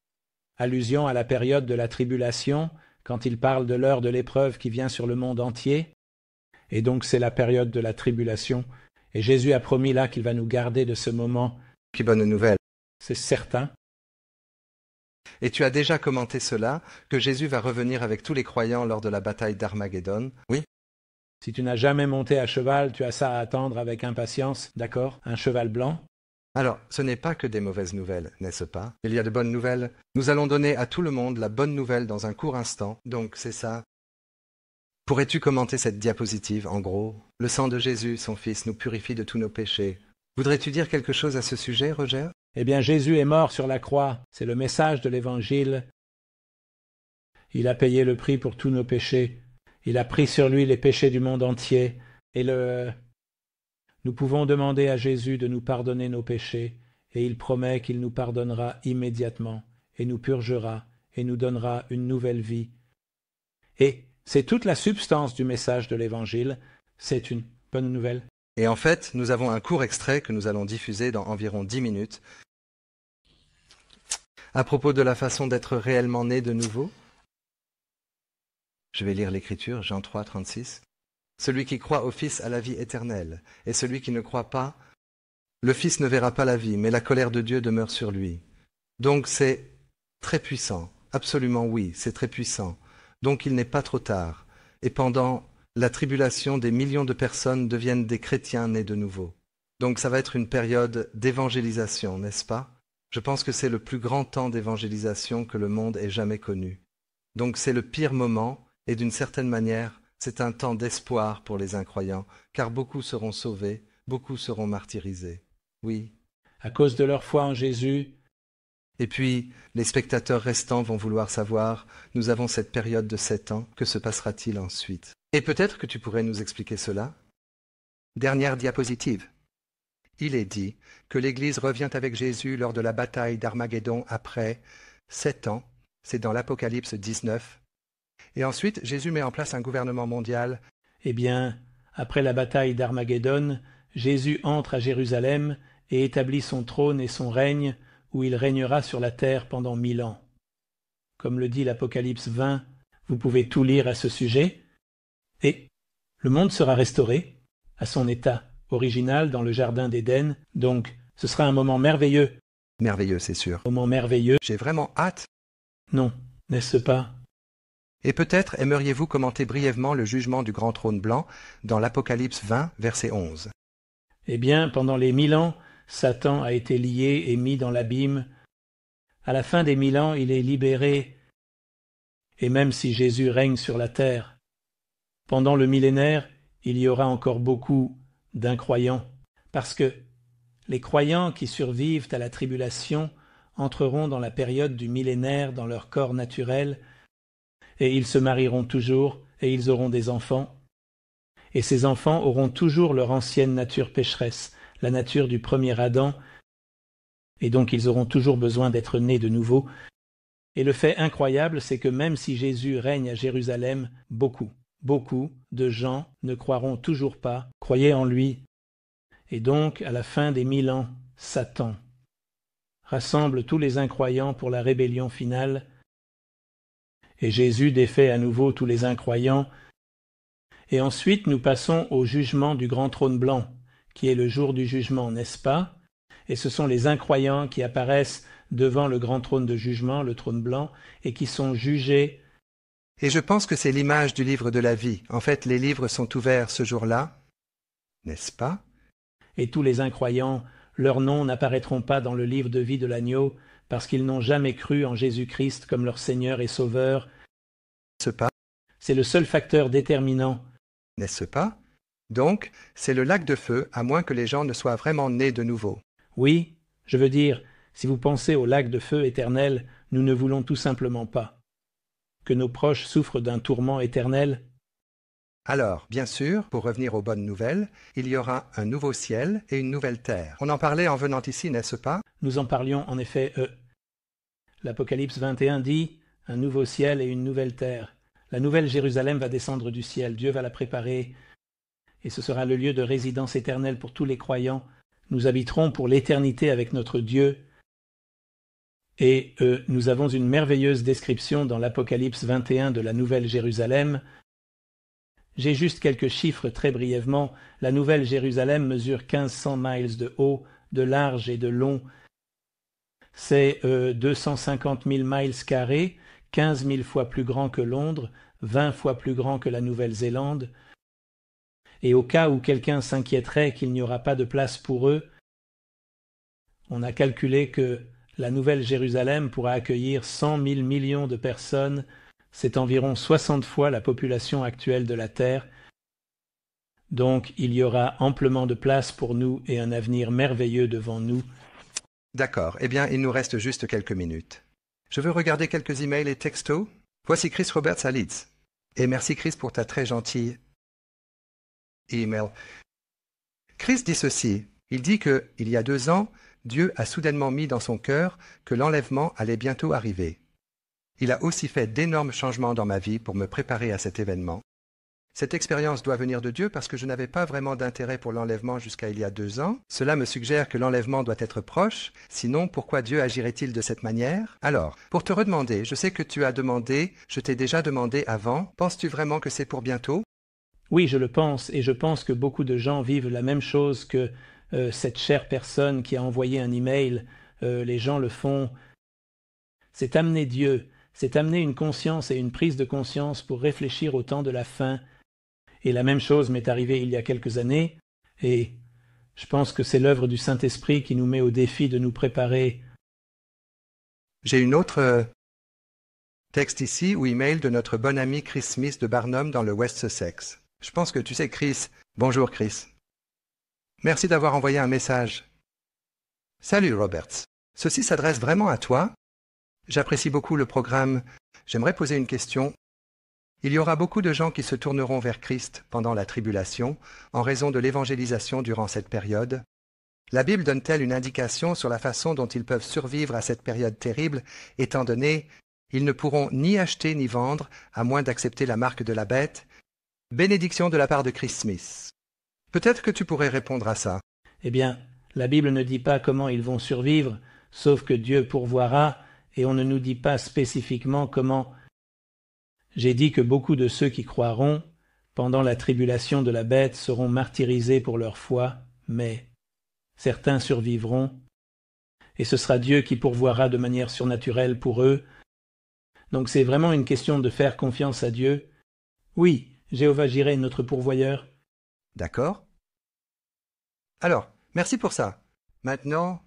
Allusion à la période de la tribulation, quand il parle de l'heure de l'épreuve qui vient sur le monde entier, et donc c'est la période de la tribulation, et Jésus a promis là qu'il va nous garder de ce moment. Quelle bonne nouvelle! C'est certain. Et tu as déjà commenté cela, que Jésus va revenir avec tous les croyants lors de la bataille d'Armageddon. Oui? Si tu n'as jamais monté à cheval, tu as ça à attendre avec impatience, d'accord? Un cheval blanc? Alors, ce n'est pas que des mauvaises nouvelles, n'est-ce pas? Il y a de bonnes nouvelles. Nous allons donner à tout le monde la bonne nouvelle dans un court instant, donc c'est ça. Pourrais-tu commenter cette diapositive, en gros? Le sang de Jésus, son Fils, nous purifie de tous nos péchés. Voudrais-tu dire quelque chose à ce sujet, Roger? Eh bien, Jésus est mort sur la croix. C'est le message de l'Évangile. Il a payé le prix pour tous nos péchés. Il a pris sur lui les péchés du monde entier. Et nous pouvons demander à Jésus de nous pardonner nos péchés, et il promet qu'il nous pardonnera immédiatement, et nous purgera, et nous donnera une nouvelle vie. Et c'est toute la substance du message de l'Évangile. C'est une bonne nouvelle. Et en fait, nous avons un court extrait que nous allons diffuser dans environ 10 minutes. À propos de la façon d'être réellement né de nouveau, je vais lire l'Écriture, Jean 3, 36. Celui qui croit au Fils a la vie éternelle, et celui qui ne croit pas, le Fils ne verra pas la vie, mais la colère de Dieu demeure sur lui. Donc c'est très puissant, absolument oui, c'est très puissant. Donc il n'est pas trop tard. Et pendant la tribulation, des millions de personnes deviennent des chrétiens nés de nouveau. Donc ça va être une période d'évangélisation, n'est-ce pas? Je pense que c'est le plus grand temps d'évangélisation que le monde ait jamais connu. Donc c'est le pire moment, et d'une certaine manière, c'est un temps d'espoir pour les incroyants, car beaucoup seront sauvés, beaucoup seront martyrisés. Oui. À cause de leur foi en Jésus. Et puis, les spectateurs restants vont vouloir savoir, nous avons cette période de 7 ans, que se passera-t-il ensuite? Et peut-être que tu pourrais nous expliquer cela? Dernière diapositive. Il est dit que l'Église revient avec Jésus lors de la bataille d'Armageddon après 7 ans, c'est dans l'Apocalypse 19. Et ensuite, Jésus met en place un gouvernement mondial. Eh bien, après la bataille d'Armageddon, Jésus entre à Jérusalem et établit son trône et son règne, où il régnera sur la terre pendant 1000 ans. Comme le dit l'Apocalypse 20, vous pouvez tout lire à ce sujet, et le monde sera restauré à son état original dans le jardin d'Éden, donc ce sera un moment merveilleux. Merveilleux, c'est sûr. Moment merveilleux. J'ai vraiment hâte. Non, n'est-ce pas? Et peut-être aimeriez-vous commenter brièvement le jugement du grand trône blanc dans l'Apocalypse 20, verset 11. Eh bien, pendant les 1000 ans, Satan a été lié et mis dans l'abîme. À la fin des 1000 ans, il est libéré. Et même si Jésus règne sur la terre, pendant le millénaire, il y aura encore beaucoup d'incroyants, parce que les croyants qui survivent à la tribulation entreront dans la période du millénaire dans leur corps naturel, et ils se marieront toujours, et ils auront des enfants. Et ces enfants auront toujours leur ancienne nature pécheresse, la nature du premier Adam, et donc ils auront toujours besoin d'être nés de nouveau. Et le fait incroyable, c'est que même si Jésus règne à Jérusalem, beaucoup de gens ne croiront toujours pas, croyaient en lui. Et donc, à la fin des 1000 ans, Satan rassemble tous les incroyants pour la rébellion finale, et Jésus défait à nouveau tous les incroyants. Et ensuite, nous passons au jugement du grand trône blanc, qui est le jour du jugement, n'est-ce pas? Et ce sont les incroyants qui apparaissent devant le grand trône de jugement, le trône blanc, et qui sont jugés. Et je pense que c'est l'image du livre de la vie. En fait, les livres sont ouverts ce jour-là, n'est-ce pas? Et tous les incroyants, leurs noms n'apparaîtront pas dans le livre de vie de l'agneau, parce qu'ils n'ont jamais cru en Jésus-Christ comme leur Seigneur et Sauveur. N'est-ce pas? C'est le seul facteur déterminant. N'est-ce pas? Donc, c'est le lac de feu, à moins que les gens ne soient vraiment nés de nouveau. Oui, je veux dire, si vous pensez au lac de feu éternel, nous ne voulons tout simplement pas que nos proches souffrent d'un tourment éternel. Alors, bien sûr, pour revenir aux bonnes nouvelles, il y aura un nouveau ciel et une nouvelle terre. On en parlait en venant ici, n'est-ce pas? Nous en parlions en effet. L'Apocalypse 21 dit « Un nouveau ciel et une nouvelle terre ». La nouvelle Jérusalem va descendre du ciel, Dieu va la préparer, et ce sera le lieu de résidence éternelle pour tous les croyants. Nous habiterons pour l'éternité avec notre Dieu. Et nous avons une merveilleuse description dans l'Apocalypse 21 de la Nouvelle Jérusalem. J'ai juste quelques chiffres très brièvement. La Nouvelle Jérusalem mesure 1500 miles de haut, de large et de long. C'est 250 000 miles carrés, 15 000 fois plus grand que Londres, 20 fois plus grand que la Nouvelle-Zélande. Et au cas où quelqu'un s'inquiéterait qu'il n'y aura pas de place pour eux, on a calculé que la Nouvelle Jérusalem pourra accueillir 100 000 millions de personnes, c'est environ 60 fois la population actuelle de la Terre. Donc il y aura amplement de place pour nous et un avenir merveilleux devant nous. D'accord, eh bien il nous reste juste quelques minutes. Je veux regarder quelques emails et textos. Voici Chris Roberts à Leeds. Et merci Chris pour ta très gentille email. Chris dit ceci, il dit que, il y a 2 ans, Dieu a soudainement mis dans son cœur que l'enlèvement allait bientôt arriver. Il a aussi fait d'énormes changements dans ma vie pour me préparer à cet événement. Cette expérience doit venir de Dieu parce que je n'avais pas vraiment d'intérêt pour l'enlèvement jusqu'à il y a 2 ans. Cela me suggère que l'enlèvement doit être proche, sinon pourquoi Dieu agirait-il de cette manière? Alors, pour te redemander, je sais que tu as demandé, je t'ai déjà demandé avant, penses-tu vraiment que c'est pour bientôt? Oui, je le pense, et je pense que beaucoup de gens vivent la même chose que cette chère personne qui a envoyé un email. Les gens le font. C'est amener Dieu, c'est amener une conscience et une prise de conscience pour réfléchir au temps de la fin. Et la même chose m'est arrivée il y a quelques années, et je pense que c'est l'œuvre du Saint-Esprit qui nous met au défi de nous préparer. J'ai une autre texte ici ou email de notre bon ami Chris Smith de Barnum dans le West Sussex. Je pense que tu sais Chris. Bonjour Chris. Merci d'avoir envoyé un message. Salut Roberts. Ceci s'adresse vraiment à toi. J'apprécie beaucoup le programme. J'aimerais poser une question. Il y aura beaucoup de gens qui se tourneront vers Christ pendant la tribulation en raison de l'évangélisation durant cette période. La Bible donne-t-elle une indication sur la façon dont ils peuvent survivre à cette période terrible, étant donné ils ne pourront ni acheter ni vendre à moins d'accepter la marque de la bête? Bénédiction de la part de Chris Smith. Peut-être que tu pourrais répondre à ça. Eh bien, la Bible ne dit pas comment ils vont survivre, sauf que Dieu pourvoira, et on ne nous dit pas spécifiquement comment. J'ai dit que beaucoup de ceux qui croiront, pendant la tribulation de la bête, seront martyrisés pour leur foi, mais certains survivront, et ce sera Dieu qui pourvoira de manière surnaturelle pour eux. Donc c'est vraiment une question de faire confiance à Dieu. Oui, Jéhovah-Jireh est notre pourvoyeur. D'accord? Alors, merci pour ça. Maintenant,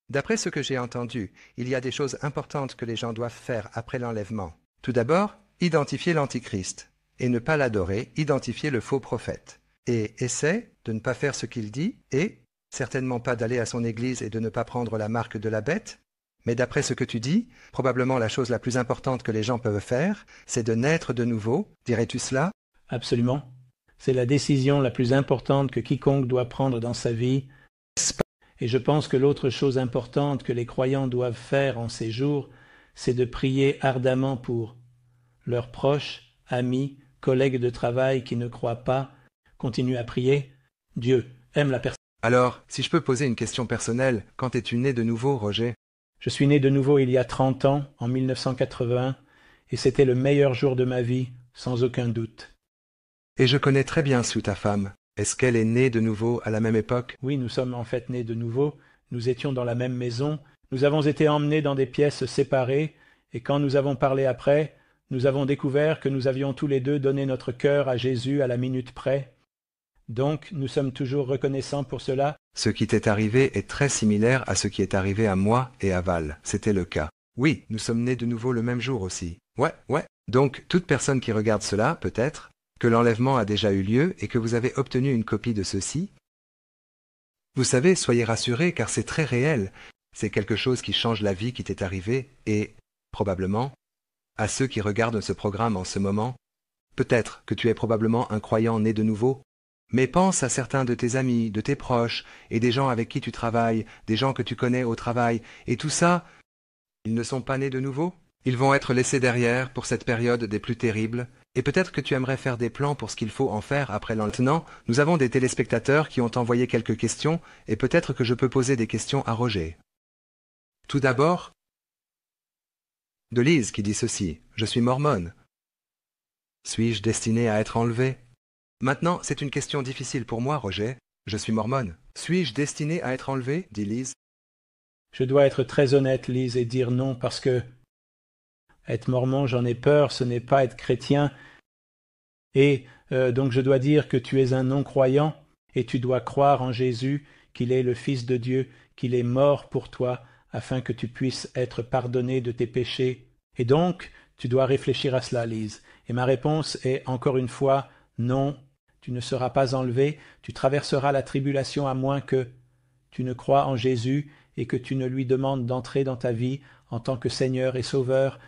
d'après ce que j'ai entendu, il y a des choses importantes que les gens doivent faire après l'enlèvement. Tout d'abord, identifier l'Antichrist, et ne pas l'adorer, identifier le faux prophète. Et essaie de ne pas faire ce qu'il dit, et certainement pas d'aller à son église et de ne pas prendre la marque de la bête. Mais d'après ce que tu dis, probablement la chose la plus importante que les gens peuvent faire, c'est de naître de nouveau. Dirais-tu cela? Absolument. C'est la décision la plus importante que quiconque doit prendre dans sa vie. Et je pense que l'autre chose importante que les croyants doivent faire en ces jours, c'est de prier ardemment pour leurs proches, amis, collègues de travail qui ne croient pas. Continue à prier. Dieu aime la personne. Alors, si je peux poser une question personnelle, quand es-tu né de nouveau, Roger? Je suis né de nouveau il y a 30 ans, en 1980, et c'était le meilleur jour de ma vie, sans aucun doute. Et je connais très bien Sue, ta femme. Est-ce qu'elle est née de nouveau à la même époque? Oui, nous sommes en fait nés de nouveau. Nous étions dans la même maison. Nous avons été emmenés dans des pièces séparées, et quand nous avons parlé après, nous avons découvert que nous avions tous les deux donné notre cœur à Jésus à la minute près. Donc, nous sommes toujours reconnaissants pour cela. Ce qui t'est arrivé est très similaire à ce qui est arrivé à moi et à Val. C'était le cas. Oui, nous sommes nés de nouveau le même jour aussi. Ouais. Donc, toute personne qui regarde cela, peut-être, que l'enlèvement a déjà eu lieu et que vous avez obtenu une copie de ceci. Vous savez, soyez rassurés car c'est très réel. C'est quelque chose qui change la vie qui t'est arrivé et, probablement, à ceux qui regardent ce programme en ce moment, peut-être que tu es probablement un croyant né de nouveau, mais pense à certains de tes amis, de tes proches et des gens avec qui tu travailles, des gens que tu connais au travail, et tout ça, ils ne sont pas nés de nouveau? Ils vont être laissés derrière pour cette période des plus terribles, et peut-être que tu aimerais faire des plans pour ce qu'il faut en faire après l'enlèvement. Nous avons des téléspectateurs qui ont envoyé quelques questions, et peut-être que je peux poser des questions à Roger. Tout d'abord, de Lise qui dit ceci. Je suis mormone. Suis-je destiné à être enlevé? Maintenant, c'est une question difficile pour moi, Roger. Je suis mormone. Suis-je destiné à être enlevé? Dit Lise. Je dois être très honnête, Lise, et dire non, parce que être mormon, j'en ai peur, ce n'est pas être chrétien. Et donc je dois dire que tu es un non-croyant, et tu dois croire en Jésus, qu'il est le Fils de Dieu, qu'il est mort pour toi, afin que tu puisses être pardonné de tes péchés. Et donc, tu dois réfléchir à cela, Lise. Et ma réponse est, encore une fois, non, tu ne seras pas enlevé, tu traverseras la tribulation à moins que tu ne crois en Jésus et que tu ne lui demandes d'entrer dans ta vie en tant que Seigneur et Sauveur.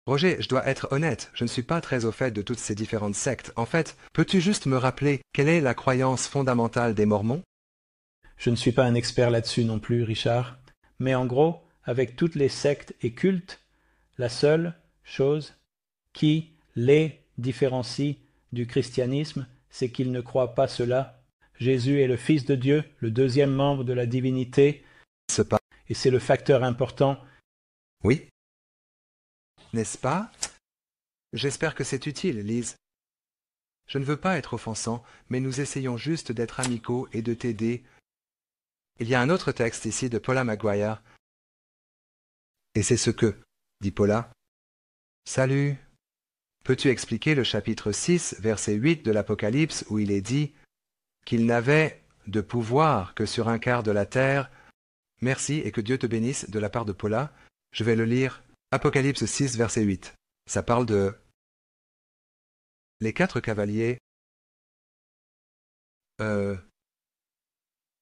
Roger, je dois être honnête, je ne suis pas très au fait de toutes ces différentes sectes. En fait, peux-tu juste me rappeler quelle est la croyance fondamentale des Mormons? Je ne suis pas un expert là-dessus non plus, Richard. Mais en gros, avec toutes les sectes et cultes, la seule chose qui les différencie du christianisme, c'est qu'ils ne croient pas cela. Jésus est le Fils de Dieu, le deuxième membre de la divinité, et c'est le facteur important. Oui. N'est-ce pas? J'espère que c'est utile, Lise. Je ne veux pas être offensant, mais nous essayons juste d'être amicaux et de t'aider. Il y a un autre texte ici de Paula Maguire. Et c'est ce que, dit Paula. Salut. Peux-tu expliquer le chapitre 6, verset 8 de l'Apocalypse où il est dit qu'il n'avait de pouvoir que sur un quart de la terre? Merci et que Dieu te bénisse de la part de Paula. Je vais le lire. Apocalypse 6, verset 8. Ça parle de les 4 cavaliers. Et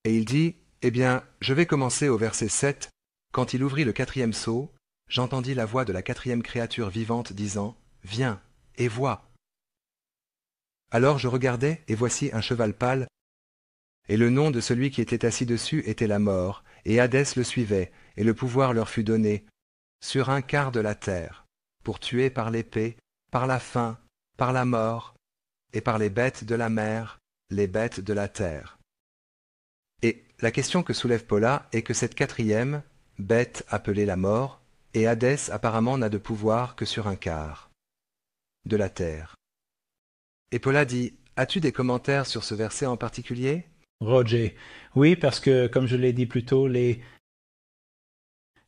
il dit, eh bien, je vais commencer au verset 7. Quand il ouvrit le 4e sceau, j'entendis la voix de la quatrième créature vivante disant « Viens, et vois !» Alors je regardai, et voici un cheval pâle, et le nom de celui qui était assis dessus était la mort, et Hadès le suivait, et le pouvoir leur fut donné, sur un quart de la terre, pour tuer par l'épée, par la faim, par la mort, et par les bêtes de la mer, les bêtes de la terre. Et la question que soulève Paula est que cette quatrième, bête appelée la mort, et Hadès apparemment n'a de pouvoir que sur un quart de la terre. Et Paula dit, as-tu des commentaires sur ce verset en particulier? Roger, oui, parce que, comme je l'ai dit plus tôt, les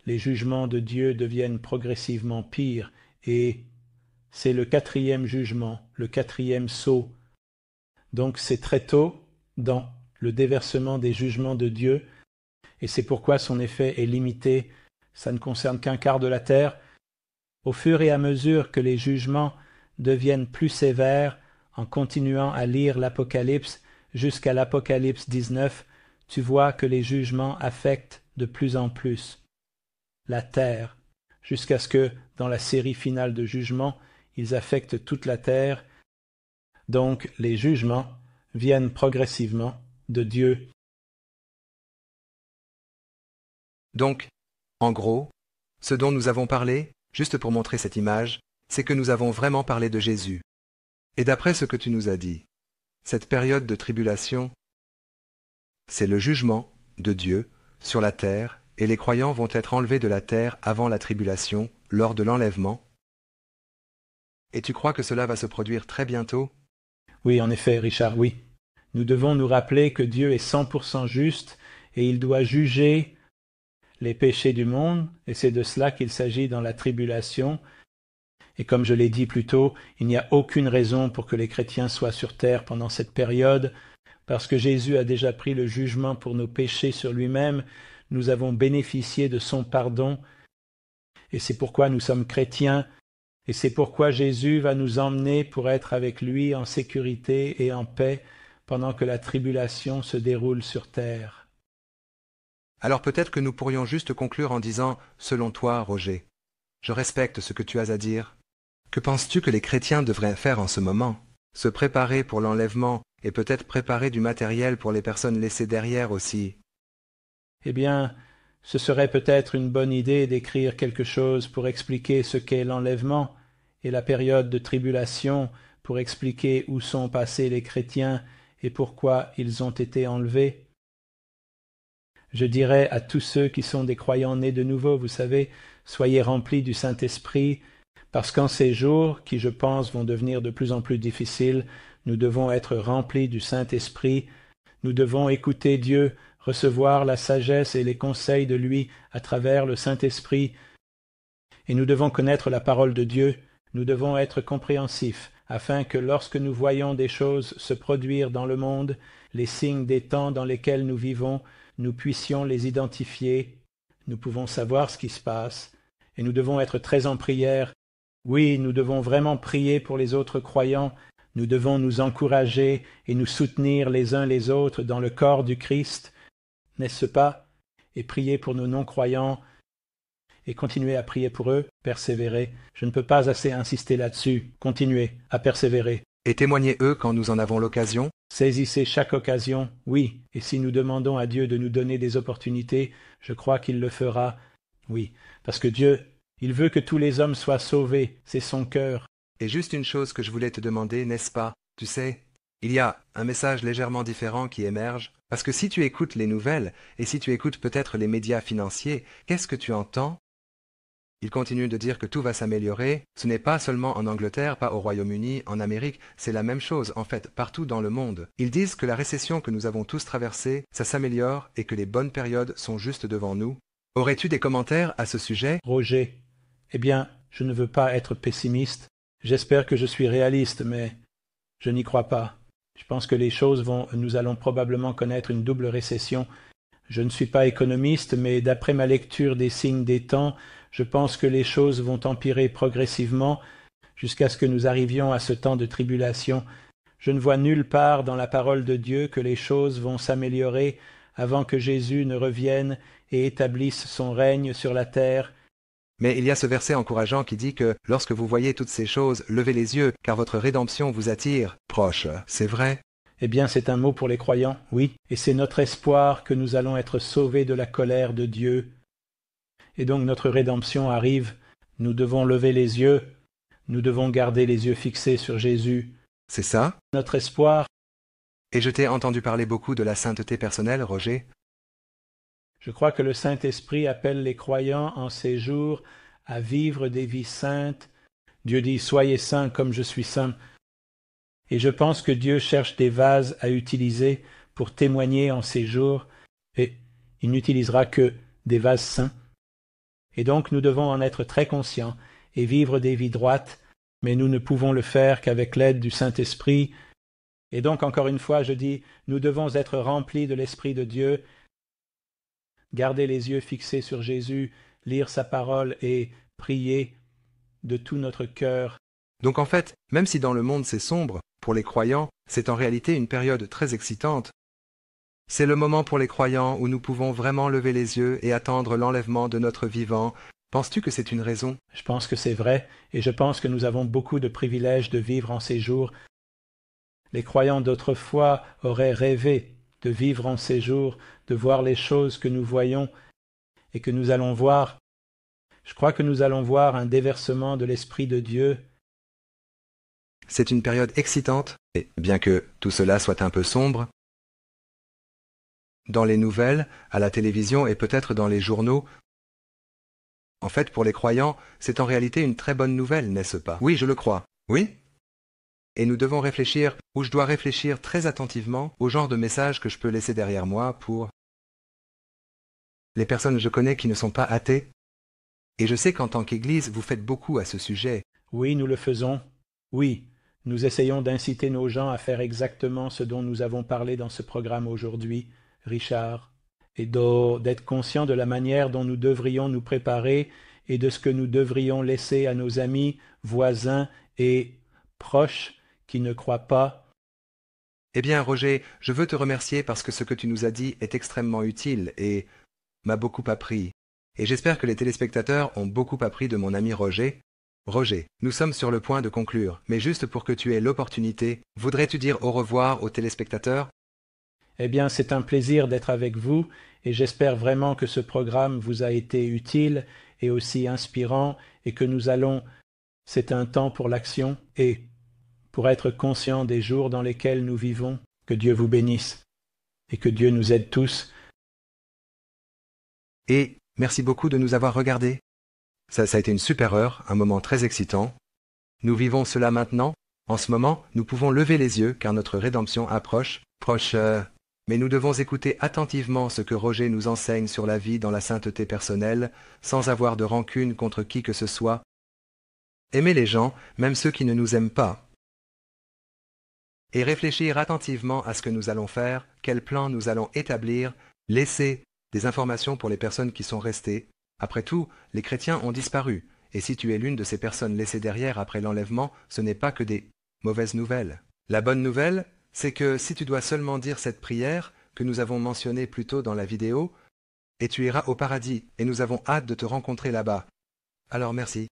jugements de Dieu deviennent progressivement pires, et c'est le quatrième jugement, le quatrième sceau. Donc c'est très tôt dans le déversement des jugements de Dieu, et c'est pourquoi son effet est limité. Ça ne concerne qu'un quart de la terre. Au fur et à mesure que les jugements deviennent plus sévères, en continuant à lire l'Apocalypse jusqu'à l'Apocalypse 19, tu vois que les jugements affectent de plus en plus la terre, jusqu'à ce que, dans la série finale de jugements, ils affectent toute la terre. Donc les jugements viennent progressivement de Dieu. Donc, en gros, ce dont nous avons parlé, juste pour montrer cette image, c'est que nous avons vraiment parlé de Jésus. Et d'après ce que tu nous as dit, cette période de tribulation, c'est le jugement de Dieu sur la terre, et les croyants vont être enlevés de la terre avant la tribulation, lors de l'enlèvement. Et tu crois que cela va se produire très bientôt? Oui, en effet, Richard, oui. Nous devons nous rappeler que Dieu est 100% juste et il doit juger les péchés du monde, et c'est de cela qu'il s'agit dans la tribulation. Et comme je l'ai dit plus tôt, il n'y a aucune raison pour que les chrétiens soient sur terre pendant cette période, parce que Jésus a déjà pris le jugement pour nos péchés sur lui-même, nous avons bénéficié de son pardon, et c'est pourquoi nous sommes chrétiens, et c'est pourquoi Jésus va nous emmener pour être avec lui en sécurité et en paix pendant que la tribulation se déroule sur terre. Alors peut-être que nous pourrions juste conclure en disant « Selon toi, Roger, je respecte ce que tu as à dire. Que penses-tu que les chrétiens devraient faire en ce moment? Se préparer pour l'enlèvement et peut-être préparer du matériel pour les personnes laissées derrière aussi. » Eh bien, ce serait peut-être une bonne idée d'écrire quelque chose pour expliquer ce qu'est l'enlèvement et la période de tribulation, pour expliquer où sont passés les chrétiens et pourquoi ils ont été enlevés. Je dirais à tous ceux qui sont des croyants nés de nouveau, vous savez, soyez remplis du Saint-Esprit, parce qu'en ces jours, qui je pense vont devenir de plus en plus difficiles, nous devons être remplis du Saint-Esprit, nous devons écouter Dieu, recevoir la sagesse et les conseils de lui à travers le Saint-Esprit, et nous devons connaître la parole de Dieu, nous devons être compréhensifs, afin que lorsque nous voyons des choses se produire dans le monde, les signes des temps dans lesquels nous vivons, nous puissions les identifier, nous pouvons savoir ce qui se passe, et nous devons être très en prière. Oui, nous devons vraiment prier pour les autres croyants, nous devons nous encourager et nous soutenir les uns les autres dans le corps du Christ, n'est-ce pas? Et prier pour nos non-croyants, et continuer à prier pour eux, persévérer. Je ne peux pas assez insister là-dessus. Continuez à persévérer. Et témoignez eux quand nous en avons l'occasion. Saisissez chaque occasion, oui, et si nous demandons à Dieu de nous donner des opportunités, je crois qu'il le fera, oui, parce que Dieu, il veut que tous les hommes soient sauvés, c'est son cœur. Et juste une chose que je voulais te demander, n'est-ce pas? Tu sais, il y a un message légèrement différent qui émerge, parce que si tu écoutes les nouvelles, et si tu écoutes peut-être les médias financiers, qu'est-ce que tu entends? Il continue de dire que tout va s'améliorer. Ce n'est pas seulement en Angleterre, pas au Royaume-Uni, en Amérique, c'est la même chose, en fait, partout dans le monde. Ils disent que la récession que nous avons tous traversée, ça s'améliore et que les bonnes périodes sont juste devant nous. Aurais-tu des commentaires à ce sujet? Roger, eh bien, je ne veux pas être pessimiste. J'espère que je suis réaliste, mais je n'y crois pas. Je pense que nous allons probablement connaître une double récession. Je ne suis pas économiste, mais d'après ma lecture des signes des temps, je pense que les choses vont empirer progressivement jusqu'à ce que nous arrivions à ce temps de tribulation. Je ne vois nulle part dans la parole de Dieu que les choses vont s'améliorer avant que Jésus ne revienne et établisse son règne sur la terre. Mais il y a ce verset encourageant qui dit que lorsque vous voyez toutes ces choses, levez les yeux, car votre rédemption vous attire proche. C'est vrai? Eh bien, c'est un mot pour les croyants, oui, et c'est notre espoir que nous allons être sauvés de la colère de Dieu. Et donc notre rédemption arrive, nous devons lever les yeux, nous devons garder les yeux fixés sur Jésus. C'est ça? Notre espoir. Et je t'ai entendu parler beaucoup de la sainteté personnelle, Roger. Je crois que le Saint-Esprit appelle les croyants en ces jours à vivre des vies saintes. Dieu dit « Soyez saints comme je suis saint ». Et je pense que Dieu cherche des vases à utiliser pour témoigner en ces jours, et il n'utilisera que des vases saints. Et donc nous devons en être très conscients et vivre des vies droites, mais nous ne pouvons le faire qu'avec l'aide du Saint-Esprit. Et donc, encore une fois, je dis, nous devons être remplis de l'Esprit de Dieu, garder les yeux fixés sur Jésus, lire sa parole et prier de tout notre cœur. Donc en fait, même si dans le monde c'est sombre, pour les croyants, c'est en réalité une période très excitante. C'est le moment pour les croyants où nous pouvons vraiment lever les yeux et attendre l'enlèvement de notre vivant. Penses-tu que c'est une raison? Je pense que c'est vrai, et je pense que nous avons beaucoup de privilèges de vivre en ces jours. Les croyants d'autrefois auraient rêvé de vivre en ces jours, de voir les choses que nous voyons et que nous allons voir. Je crois que nous allons voir un déversement de l'Esprit de Dieu. C'est une période excitante, et bien que tout cela soit un peu sombre, dans les nouvelles, à la télévision et peut-être dans les journaux, en fait, pour les croyants, c'est en réalité une très bonne nouvelle, n'est-ce pas? Oui, je le crois. Oui? Et nous devons réfléchir, ou je dois réfléchir très attentivement au genre de message que je peux laisser derrière moi pour les personnes que je connais qui ne sont pas athées. Et je sais qu'en tant qu'Église, vous faites beaucoup à ce sujet. Oui, nous le faisons. Oui, nous essayons d'inciter nos gens à faire exactement ce dont nous avons parlé dans ce programme aujourd'hui, Richard, et d'être conscients de la manière dont nous devrions nous préparer et de ce que nous devrions laisser à nos amis, voisins et proches qui ne croient pas. Eh bien, Roger, je veux te remercier parce que ce que tu nous as dit est extrêmement utile et m'a beaucoup appris. Et j'espère que les téléspectateurs ont beaucoup appris de mon ami Roger. Roger, nous sommes sur le point de conclure, mais juste pour que tu aies l'opportunité, voudrais-tu dire au revoir aux téléspectateurs? Eh bien, c'est un plaisir d'être avec vous et j'espère vraiment que ce programme vous a été utile et aussi inspirant et que nous allons, c'est un temps pour l'action et pour être conscients des jours dans lesquels nous vivons. Que Dieu vous bénisse et que Dieu nous aide tous. Et merci beaucoup de nous avoir regardés. Ça a été une super heure, un moment très excitant. Nous vivons cela maintenant. En ce moment, nous pouvons lever les yeux car notre rédemption approche. Mais nous devons écouter attentivement ce que Roger nous enseigne sur la vie dans la sainteté personnelle, sans avoir de rancune contre qui que ce soit. Aimer les gens, même ceux qui ne nous aiment pas. Et réfléchir attentivement à ce que nous allons faire, quel plan nous allons établir, laisser des informations pour les personnes qui sont restées. Après tout, les chrétiens ont disparu, et si tu es l'une de ces personnes laissées derrière après l'enlèvement, ce n'est pas que des mauvaises nouvelles. La bonne nouvelle, c'est que si tu dois seulement dire cette prière que nous avons mentionnée plus tôt dans la vidéo, et tu iras au paradis, et nous avons hâte de te rencontrer là-bas. Alors merci.